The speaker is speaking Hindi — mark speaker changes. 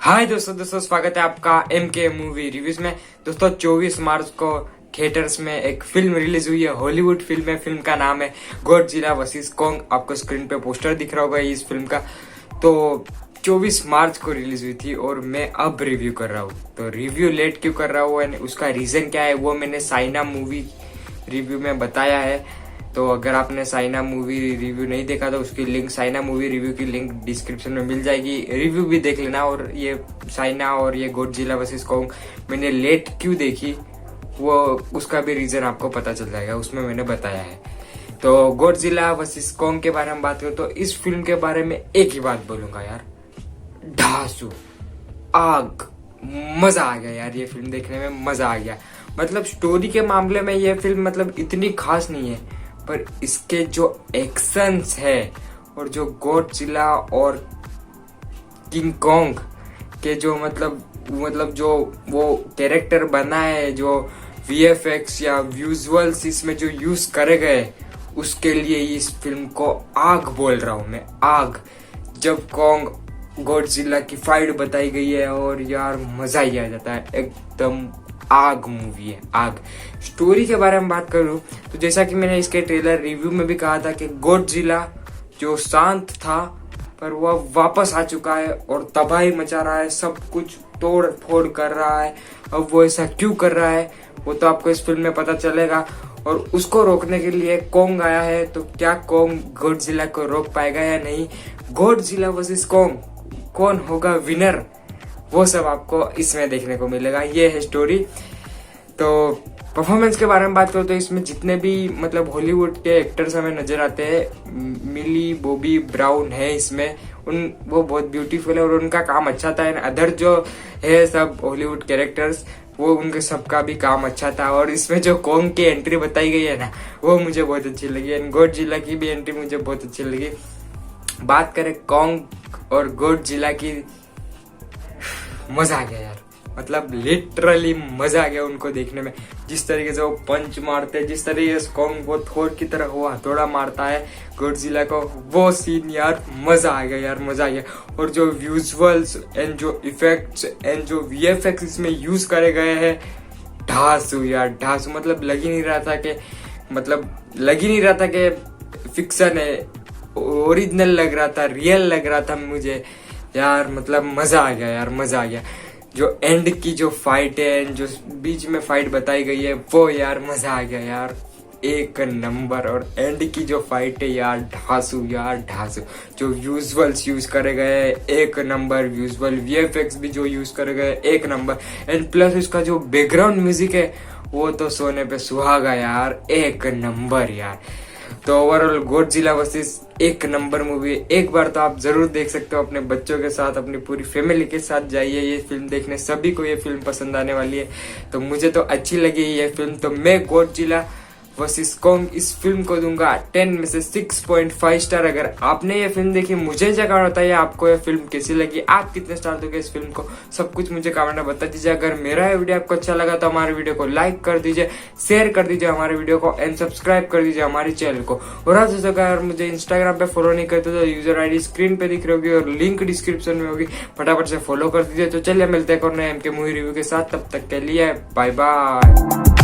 Speaker 1: हाय दोस्तों स्वागत है आपका एम के मूवी रिव्यूज में। दोस्तों 24 मार्च को थिएटर्स में एक फिल्म रिलीज हुई है, हॉलीवुड फिल्म है। फिल्म का नाम है गॉडजिला वर्सेस कॉन्ग। आपको स्क्रीन पे पोस्टर दिख रहा होगा इस फिल्म का। तो 24 मार्च को रिलीज हुई थी और मैं अब रिव्यू कर रहा हूँ। तो रिव्यू लेट क्यों कर रहा हूँ, उसका रीजन क्या है वो मैंने साइना मूवी रिव्यू में बताया है। तो अगर आपने साइना मूवी रिव्यू नहीं देखा तो उसकी लिंक, साइना मूवी रिव्यू की लिंक डिस्क्रिप्शन में मिल जाएगी। रिव्यू भी देख लेना। और ये साइना और ये गॉडजिला वर्सेस कॉन्ग मैंने लेट क्यों देखी वो उसका भी रीजन आपको पता चल जाएगा, उसमें मैंने बताया है। तो गॉडजिला वर्सेस कॉन्ग के बारे में बात करूं तो इस फिल्म के बारे में एक ही बात बोलूंगा यार, ढासू, आग, मजा आ गया यार। ये फिल्म देखने में मजा आ गया। मतलब स्टोरी के मामले में ये फिल्म मतलब इतनी खास नहीं है, पर इसके जो एक्शंस है और जो गॉडजिला और किंग कॉन्ग के जो मतलब जो वो कैरेक्टर बना है, जो वीएफएक्स या विजुअल्स इसमें जो यूज करे गए, उसके लिए इस फिल्म को आग बोल रहा हूं मैं, आग। जब कॉन्ग गॉडजिला की फाइट बताई गई है और यार मजा ही आ जाता है, एकदम आग मूवी है, आग। स्टोरी के बारे में बात करूं तो जैसा कि मैंने इसके ट्रेलर रिव्यू में भी कहा था कि गॉडजिला जो शांत था पर वह वापस आ चुका है और तबाही मचा रहा है, सब कुछ तोड़ फोड़ कर रहा है। अब वो ऐसा क्यों कर रहा है वो तो आपको इस फिल्म में पता चलेगा। और उसको रोकने के लिए कॉन्ग आया है। तो क्या कॉन्ग गॉडजिला को रोक पाएगा या नहीं? गॉडजिला वर्सेस कॉन्ग, कौन होगा विनर, वो सब आपको इसमें देखने को मिलेगा। ये है स्टोरी। तो परफॉर्मेंस के बारे में बात करो तो इसमें जितने भी मतलब हॉलीवुड के एक्टर्स हमें नजर आते हैं, मिली बॉबी ब्राउन है इसमें, वो बहुत ब्यूटीफुल है और उनका काम अच्छा था। अदर जो है सब हॉलीवुड कैरेक्टर्स, वो उनके सबका भी काम अच्छा था। और इसमें जो कॉन्ग की एंट्री बताई गई है ना, वो मुझे बहुत अच्छी लगी। एंड गॉडजिला की भी एंट्री मुझे बहुत अच्छी लगी। बात करें कॉन्ग और गॉडजिला की, मजा आ गया यार, मतलब लिटरली मजा आ गया उनको देखने में। जिस तरीके से वो पंच मारते हैं, जिस तरीके से कॉन्ग वो थोर की तरह वो हथौड़ा मारता है गॉडजिला को, वो सीन यार मजा आ गया यार, मजा आ गया। और जो विजुअल्स एंड जो इफेक्ट्स एंड जो वीएफएक्स इसमें यूज करे गए हैं, ढासू यार, ढासू। मतलब लग ही नहीं रहा था कि फिक्शन है, ओरिजिनल लग रहा था, रियल लग रहा था मुझे यार। मतलब मजा आ गया यार, मजा आ गया। जो एंड की जो फाइट है, जो बीच में फाइट बताई गई है, वो यार मजा आ गया यार, एक नंबर। और एंड की जो फाइट है यार, ढासू यार, ढासू। जो विजुअल्स यूज करे गए एक नंबर, विजुअल वीएफएक्स भी जो यूज करे गए एक नंबर। एंड प्लस उसका जो बैकग्राउंड म्यूजिक है वो तो सोने पे सुहागा यार, एक नंबर यार। तो ओवरऑल गॉडजिला वर्सेस एक नंबर मूवी। एक बार तो आप जरूर देख सकते हो अपने बच्चों के साथ, अपनी पूरी फैमिली के साथ जाइए ये फिल्म देखने। सभी को ये फिल्म पसंद आने वाली है। तो मुझे तो अच्छी लगी ये फिल्म। तो मैं गॉडजिला वर्सेस कॉन्ग इस फिल्म को दूंगा 10 में से 6.5 स्टार। अगर आपने ये फिल्म देखी, मुझे जगह बताइए आपको ये फिल्म कैसी लगी, आप कितने स्टार दोगे इस फिल्म को, सब कुछ मुझे कमेंट में बता दीजिए। अगर मेरा ये वीडियो आपको अच्छा लगा तो हमारे वीडियो को लाइक कर दीजिए, शेयर कर दीजिए हमारे वीडियो को, एंड सब्सक्राइब कर दीजिए हमारे चैनल को। और आज अगर मुझे इंस्टाग्राम पे फॉलो नहीं करते तो यूजर आईडी स्क्रीन पे दिख रही होगी और लिंक डिस्क्रिप्शन में होगी, फटाफट से फॉलो कर दीजिए। तो चलिए मिलते हैं और नए एम के मूवी रिव्यू के साथ, तब तक के लिए बाय बाय।